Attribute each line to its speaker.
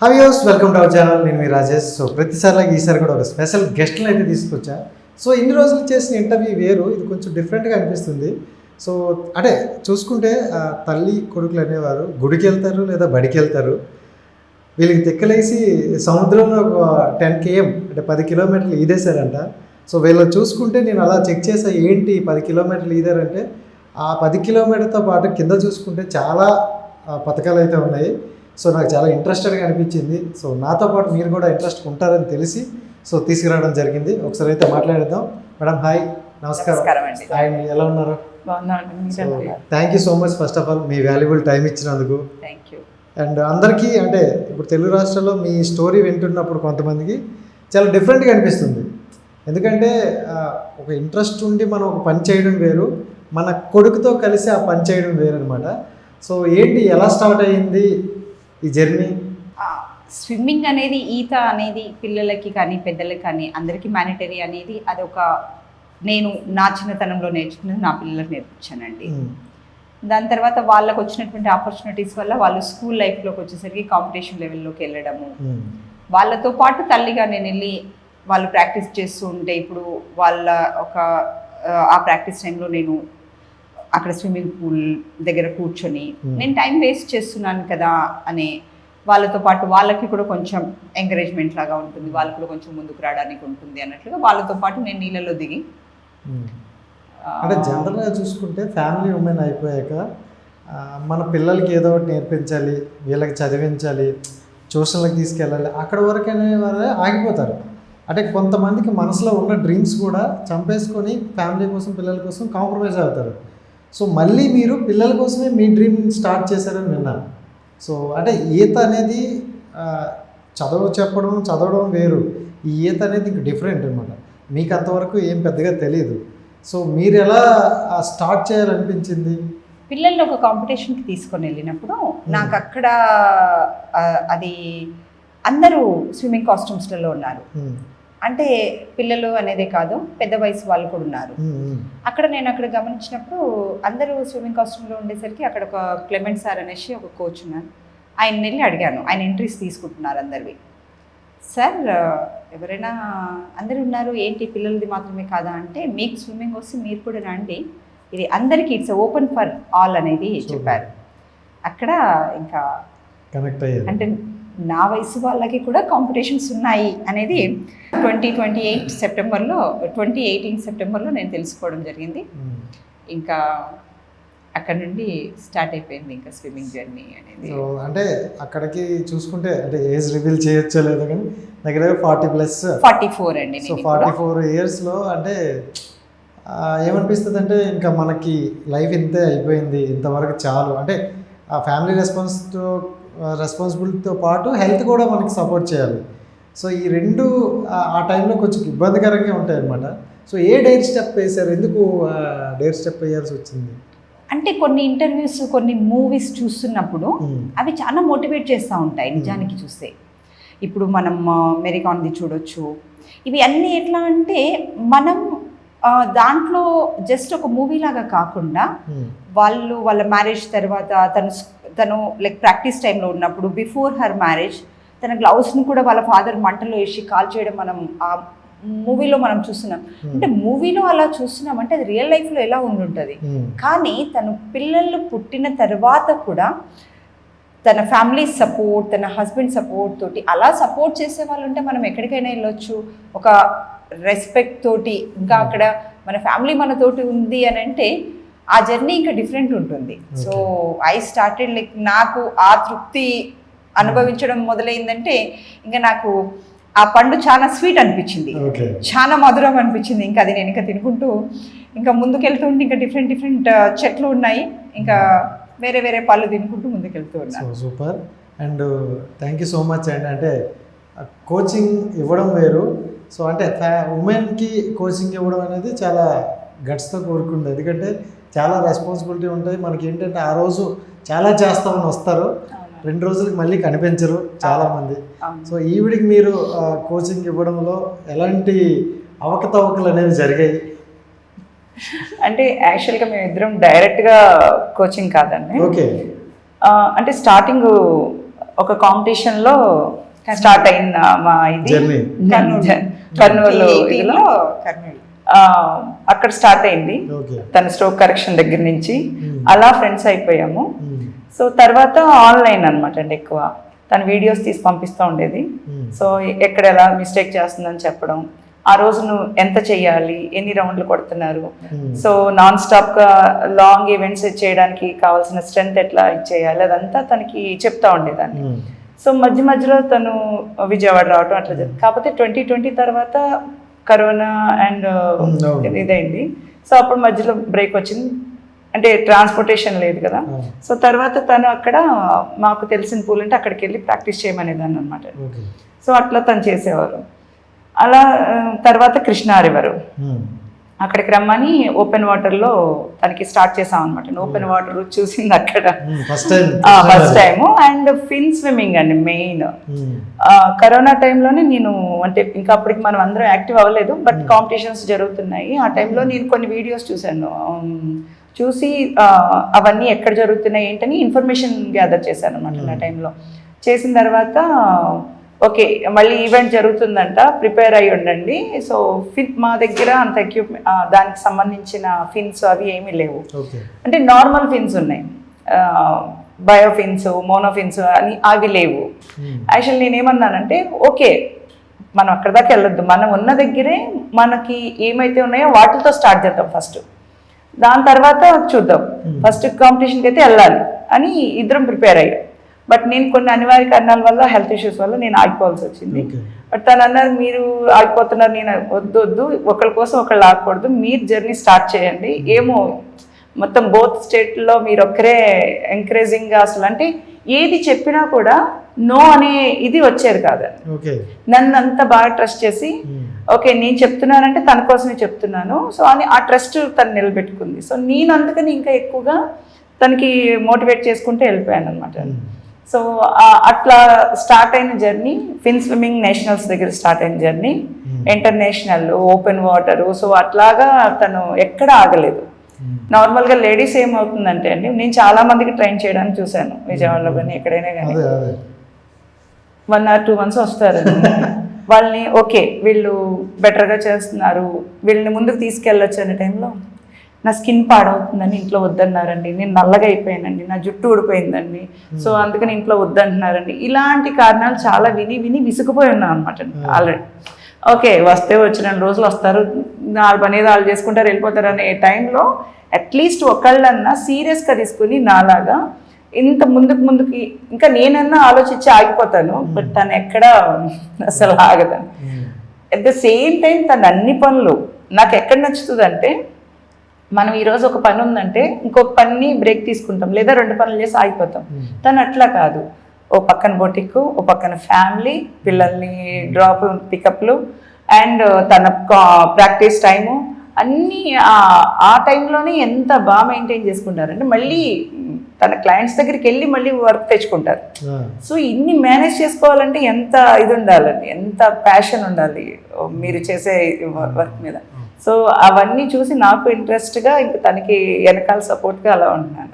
Speaker 1: Hi viewers, welcome to our channel. నేను మీ Rajesh. So ప్రతిసారిలాగా ఈసారి కూడా ఒక స్పెషల్ గెస్ట్ని అయితే తీసుకొచ్చా. సో ఇన్ని రోజులు చేసిన ఇంటర్వ్యూ వేరు, ఇది కొంచెం డిఫరెంట్గా అనిపిస్తుంది. సో అంటే చూసుకుంటే తల్లి కొడుకులు అనేవారు గుడికి వెళ్తారు లేదా బడికి వెళ్తారు. వీళ్ళకి తిక్కలేసి సముద్రంలో ఒక 10 km అంటే 10 కిలోమీటర్లు ఈదేశారంట. సో వీళ్ళు చూసుకుంటే నేను అలా చెక్ చేసా, ఏంటి 10 కిలోమీటర్లు ఈదారంటే ఆ 10 కిలోమీటర్తో పాటు కింద చూసుకుంటే చాలా పథకాలు అయితే ఉన్నాయి. సో నాకు చాలా ఇంట్రెస్టెడ్గా అనిపించింది. సో నాతో పాటు మీరు కూడా ఇంట్రెస్ట్ ఉంటారని తెలిసి సో తీసుకురావడం జరిగింది. ఒకసారి అయితే మాట్లాడేద్దాం. మేడం హాయ్, నమస్కారం. హాయ్, ఎలా ఉన్నారు? Thank you so much first of all me valuable time ఇచ్చినందుకు. అండ్ అందరికీ అంటే ఇప్పుడు తెలుగు రాష్ట్రాల్లో మీ స్టోరీ వింటున్నప్పుడు కొంతమందికి చాలా డిఫరెంట్గా అనిపిస్తుంది. ఎందుకంటే ఒక ఇంట్రెస్ట్ ఉండి మనం ఒక పని చేయడం వేరు, మన కొడుకుతో కలిసి ఆ పని చేయడం వేరు అనమాట. సో ఏంటి, ఎలా స్టార్ట్ అయ్యింది ఈ జర్నీ?
Speaker 2: స్విమ్మింగ్ అనేది, ఈత అనేది పిల్లలకి కానీ పెద్దలకి కానీ అందరికీ మ్యాండేటరీ అనేది అదొక నేను నా చిన్నతనంలో నేర్చుకున్నది నా పిల్లలకు నేర్పించానండి. దాని తర్వాత వాళ్ళకు వచ్చినటువంటి ఆపర్చునిటీస్ వల్ల వాళ్ళు స్కూల్ లైఫ్లోకి వచ్చేసరికి కాంపిటీషన్ లెవెల్లోకి వెళ్ళడము, వాళ్ళతో పాటు తల్లిగా నేను వెళ్ళి వాళ్ళు ప్రాక్టీస్ చేస్తూ ఉంటే ఇప్పుడు వాళ్ళ ఒక ఆ ప్రాక్టీస్ టైంలో నేను అక్కడ స్విమ్మింగ్ పూల్ దగ్గర కూర్చొని నేను టైం వేస్ట్ చేస్తున్నాను కదా అనే వాళ్ళతో పాటు వాళ్ళకి కూడా కొంచెం ఎంకరేజ్మెంట్ లాగా ఉంటుంది, వాళ్ళు కూడా కొంచెం ముందుకు రావడానికి ఉంటుంది అన్నట్లుగా వాళ్ళతో పాటు నేను నీళ్ళలో దిగి.
Speaker 1: అంటే జనరల్గా చూసుకుంటే ఫ్యామిలీ ఉమెన్ అయిపోయాక మన పిల్లలకి ఏదో ఒకటి నేర్పించాలి, వీళ్ళకి చదివించాలి, ట్యూషన్లకు తీసుకెళ్ళాలి, అక్కడ వరకనే వాళ్ళే ఆగిపోతారు. అంటే కొంతమందికి మనసులో ఉన్న డ్రీమ్స్ కూడా చంపేసుకొని ఫ్యామిలీ కోసం పిల్లల కోసం కాంప్రమైజ్ అవుతారు. సో మళ్ళీ మీరు పిల్లల కోసమే మీ డ్రీమ్ స్టార్ట్ చేశారని విన్నాను. సో అంటే ఈత అనేది చదవడం వేరు, ఈ ఈత అనేది ఇంక డిఫరెంట్ అనమాట. మీకు అంతవరకు ఏం పెద్దగా తెలియదు. సో మీరు ఎలా స్టార్ట్ చేయాలనిపించింది?
Speaker 2: పిల్లల్ని ఒక కాంపిటీషన్కి తీసుకొని వెళ్ళినప్పుడు నాకు అక్కడ అది అందరూ స్విమ్మింగ్ కాస్ట్యూమ్స్లలో ఉన్నారు. అంటే పిల్లలు అనేదే కాదు, పెద్ద వయసు వాళ్ళు కూడా ఉన్నారు. నేను అక్కడ గమనించినప్పుడు అందరూ స్విమ్మింగ్ కాస్ట్యూమ్లో ఉండేసరికి అక్కడ ఒక క్లెమెంట్ సార్ అనేసి ఒక కోచ్ ఉన్నారు. ఆయన వెళ్ళి అడిగాను, ఆయన ఎంట్రీస్ తీసుకుంటున్నారు అందరివి. సార్ ఎవరైనా అందరూ ఉన్నారు, ఏంటి పిల్లలది మాత్రమే కాదా అంటే, మీకు స్విమ్మింగ్ వస్తే మీరు కూడా రండి, ఇది అందరికీ ఇట్స్ ఓపెన్ ఫర్ ఆల్ అనేది చెప్పారు. అక్కడ ఇంకా
Speaker 1: కనెక్ట్ అయ్యారు.
Speaker 2: అంటే నా వయసు వాళ్ళకి కూడా కాంపిటీషన్స్ ఉన్నాయి అనేది 2018 సెప్టెంబర్లో నేను తెలుసుకోవడం జరిగింది. ఇంకా అక్కడ నుండి స్టార్ట్ అయిపోయింది ఇంకా స్విమ్మింగ్ జర్నీ అనేది.
Speaker 1: సో అంటే అక్కడికి చూసుకుంటే అంటే ఏజ్ రివీల్ చేయొచ్చో లేదో కానీ దగ్గర 44
Speaker 2: అండి.
Speaker 1: సో 44 ఇయర్స్లో అంటే ఏమనిపిస్తుంది అంటే ఇంకా మనకి లైఫ్ ఇంతే అయిపోయింది, ఇంతవరకు చాలు. అంటే ఆ ఫ్యామిలీ రెస్పాన్సిబిలిటీతో పాటు హెల్త్ కూడా మనకి సపోర్ట్ చేయాలి. సో ఈ రెండు ఆ టైంలో కొంచెం ఇబ్బందికరంగా ఉంటాయి అన్నమాట. సో ఏ డైర్ స్టెప్ వేశారు, ఎందుకు డైర్ స్టెప్ వేయాల్సి వచ్చింది?
Speaker 2: అంటే కొన్ని ఇంటర్వ్యూస్, కొన్ని మూవీస్ చూస్తున్నప్పుడు అవి చాలా మోటివేట్ చేస్తూ ఉంటాయి నిజానికి చూస్తే. ఇప్పుడు మనం మేరీ కామ్ది చూడొచ్చు. ఇవి అన్నీ ఎట్లా అంటే మనం దాంట్లో జస్ట్ ఒక మూవీ లాగా కాకుండా వాళ్ళ మ్యారేజ్ తర్వాత తను లైక్ ప్రాక్టీస్ టైంలో ఉన్నప్పుడు బిఫోర్ హర్ మ్యారేజ్ తన గ్లౌస్ని కూడా వాళ్ళ ఫాదర్ మంటలో వేసి కాల్ చేయడం మనం ఆ మూవీలో మనం చూస్తున్నాం. అంటే మూవీలో అలా చూస్తున్నాం అంటే అది రియల్ లైఫ్లో ఎలా ఉండుంటుంది. కానీ తను పిల్లలు పుట్టిన తర్వాత కూడా తన ఫ్యామిలీ సపోర్ట్, తన హస్బెండ్ సపోర్ట్ తోటి అలా సపోర్ట్ చేసే వాళ్ళు ఉంటే మనం ఎక్కడికైనా వెళ్ళొచ్చు ఒక రెస్పెక్ట్ తోటి. ఇంకా అక్కడ మన ఫ్యామిలీ మనతోటి ఉంది అని అంటే ఆ జర్నీ ఇంకా డిఫరెంట్ ఉంటుంది. సో ఐ స్టార్టెడ్ లైక్ నాకు ఆ తృప్తి అనుభవించడం మొదలైందంటే ఇంకా నాకు ఆ పండు చాలా స్వీట్ అనిపించింది, చాలా మధురం అనిపించింది. ఇంకా అది నేను ఇంకా తినుకుంటూ ఇంకా ముందుకెళ్తుంటే ఇంకా డిఫరెంట్ చెట్లు ఉన్నాయి, ఇంకా వేరే పళ్ళు తినుకుంటూ ముందుకెళ్తూ ఉన్నాను.
Speaker 1: Super. And thank you so much అండి. అంటే కోచింగ్ ఇవ్వడం వేరు. సో అంటే ఉమెన్కి కోచింగ్ ఇవ్వడం అనేది చాలా గట్స్తో కోరుకుంది. ఎందుకంటే చాలా రెస్పాన్సిబిలిటీ ఉంటాయి మనకి. ఏంటంటే ఆ రోజు చాలా చేస్తామని వస్తారు, 2 రోజులకి మళ్ళీ కనిపించరు చాలామంది. సో ఈవిడికి మీరు కోచింగ్ ఇవ్వడంలో ఎలాంటి అవకతవకలు అనేవి జరిగాయి?
Speaker 2: అంటే యాక్చువల్గా మేమిద్దరం డైరెక్ట్గా కోచింగ్ కాదండి.
Speaker 1: ఓకే.
Speaker 2: అంటే స్టార్టింగ్ ఒక కాంపిటీషన్లో స్టార్ట్ అయింది మా ఇది
Speaker 1: జర్నీ.
Speaker 2: కర్నూలు
Speaker 3: ఈ
Speaker 2: ఇదిలో
Speaker 3: 18 లో కర్నూలు.
Speaker 2: అక్కడ స్టార్ట్ అయింది.
Speaker 1: ఓకే.
Speaker 2: తన స్ట్రోక్ కరెక్షన్ దగ్గర నుంచి
Speaker 1: Hmm.
Speaker 2: అలా ఫ్రెండ్స్ అయిపోయాము. సో తర్వాత ఆన్లైన్ అనమాట అండి ఎక్కువ. తన వీడియోస్ తీసి పంపిస్తూ ఉండేది. సో ఎక్కడ ఎలా మిస్టేక్ చేస్తుందని చెప్పడం, ఆ రోజు నువ్వు ఎంత చెయ్యాలి, ఎన్ని రౌండ్లు కొడుతున్నారు, సో నాన్ స్టాప్గా లాంగ్ ఈవెంట్స్ చేయడానికి కావాల్సిన స్ట్రెంత్ ఎట్లా చేయాలి అదంతా తనకి చెప్తా ఉండేదాన్ని. సో మధ్య మధ్యలో తను విజయవాడ రావడం అట్లా జరిగింది. కాకపోతే 2020 తర్వాత కరోనా అండ్ ఇదైంది. సో అప్పుడు మధ్యలో బ్రేక్ వచ్చింది, అంటే ట్రాన్స్పోర్టేషన్ లేదు కదా. సో తర్వాత తను అక్కడ మాకు తెలిసిన పూల్ అంటే అక్కడికి వెళ్ళి ప్రాక్టీస్ చేయమనేదాన్ని అనమాట. సో అట్లా తను చేసేవారు. అలా తర్వాత కృష్ణా రివర్ అక్కడికి రమ్మని ఓపెన్ వాటర్లో తనకి స్టార్ట్ చేసాం అనమాట. ఓపెన్ వాటర్ చూసింది అక్కడ first time. And fin swimming అండి మెయిన్. కరోనా టైంలోనే నేను అంటే ఇంకా అప్పటికి మనం అందరం యాక్టివ్ అవ్వలేదు, బట్ కాంపిటీషన్స్ జరుగుతున్నాయి. ఆ టైంలో నేను కొన్ని వీడియోస్ చూశాను. చూసి అవన్నీ ఎక్కడ జరుగుతున్నాయి ఏంటని ఇన్ఫర్మేషన్ గ్యాదర్ చేశాను అనమాట నా టైంలో. చేసిన తర్వాత ఓకే మళ్ళీ ఈవెంట్ జరుగుతుందంట, ప్రిపేర్ అయ్యి ఉండండి. సో ఫిన్ మా దగ్గర అంత ఎక్విప్మెంట్ దానికి సంబంధించిన ఫిన్స్ అవి ఏమీ లేవు. అంటే నార్మల్ ఫిన్స్ ఉన్నాయి, బయోఫిన్స్, మోనోఫిన్స్ అని అవి లేవు. యాక్చువల్లీ నేనేమన్నానంటే ఓకే మనం అక్కడ దాకా వెళ్ళొద్దు, మనం ఉన్న దగ్గరే మనకి ఏమైతే ఉన్నాయో వాటితో స్టార్ట్ చేద్దాం ఫస్ట్, దాని తర్వాత చూద్దాం, ఫస్ట్ కాంపిటీషన్కి అయితే వెళ్ళాలి అని ఇద్దరం ప్రిపేర్ అయ్యాం. బట్ నేను కొన్ని అనివార్య కారణాల వల్ల, హెల్త్ ఇష్యూస్ వల్ల నేను ఆగిపోవాల్సి వచ్చింది. బట్ తను అన్నారు మీరు ఆగిపోతున్నారు, నేను వద్దు ఒకరి కోసం ఒకళ్ళు ఆగకూడదు, మీరు జర్నీ స్టార్ట్ చేయండి. ఏమో మొత్తం బోత్ స్టేట్లో మీరు ఒక్కరే ఎంకరేజింగ్గా అసలు అంటే ఏది చెప్పినా కూడా నో అనే ఇది వచ్చేది కాదండి. నన్ను అంత బాగా ట్రస్ట్ చేసి ఓకే నేను చెప్తున్నానంటే తన కోసమే చెప్తున్నాను సో అని ఆ ట్రస్ట్ తను నిలబెట్టుకుంది. సో నేను అందుకని ఇంకా ఎక్కువగా తనకి మోటివేట్ చేసుకుంటూ వెళ్ళిపోయాను అనమాట. సో అట్లా స్టార్ట్ అయిన జర్నీ ఫిన్ స్విమ్మింగ్ నేషనల్స్ దగ్గర స్టార్ట్ అయిన journey, international, open water. So అట్లాగా తను ఎక్కడ ఆగలేదు. నార్మల్గా లేడీస్ ఏమవుతుందంటే అండి, నేను చాలా మందికి ట్రైన్ చేయడానికి చూశాను విజయవాడలో కానీ ఎక్కడైనా కానీ 1 or 2 months వస్తారు. వాళ్ళని ఓకే వీళ్ళు బెటర్గా చేస్తున్నారు, వీళ్ళని ముందుకు తీసుకెళ్ళొచ్చు అనే టైంలో నా స్కిన్ పాడవుతుందని ఇంట్లో వద్దన్నారండి, నేను నల్లగా అయిపోయానండి, నా జుట్టు ఊడిపోయిందండి, సో అందుకని ఇంట్లో వద్దంటున్నారండి. ఇలాంటి కారణాలు చాలా విని విని విసుగుపోయి ఉన్నాను అనమాట ఆల్రెడీ. ఓకే వస్తే వచ్చి 2 రోజులు వస్తారు, వాళ్ళ పని ఏదో వాళ్ళు చేసుకుంటారు వెళ్ళిపోతారు అనే టైంలో అట్లీస్ట్ ఒకళ్ళన్నా సీరియస్గా తీసుకుని నాలాగా ఇంత ముందుకి ఇంకా నేనన్నా ఆలోచించి ఆగిపోతాను, బట్ తను ఎక్కడ అసలు ఆగదాను. అట్ ద సేమ్ టైం తను అన్ని పనులు నాకు ఎక్కడ నచ్చుతుందంటే, మనం ఈరోజు ఒక పని ఉందంటే ఇంకొక పని బ్రేక్ తీసుకుంటాం, లేదా 2 పనులు చేసి ఆగిపోతాం. తను అట్లా కాదు, ఓ పక్కన బొటిక్, ఓ పక్కన ఫ్యామిలీ, పిల్లల్ని డ్రాప్ పికప్లు, అండ్ తన ప్రాక్టీస్ టైము అన్నీ ఆ టైంలోనే ఎంత బాగా మెయింటైన్ చేసుకుంటారంటే మళ్ళీ తన క్లయింట్స్ దగ్గరికి వెళ్ళి మళ్ళీ వర్క్ తెచ్చుకుంటారు. సో ఇన్ని మేనేజ్ చేసుకోవాలంటే ఎంత ఇది ఉండాలండి, ఎంత ప్యాషన్ ఉండాలి మీరు చేసే వర్క్ మీద. సో అవన్నీ చూసి నాకు ఇంట్రెస్ట్గా ఇంకా తనకి వెనకాల సపోర్ట్గా అలా ఉంటున్నాను.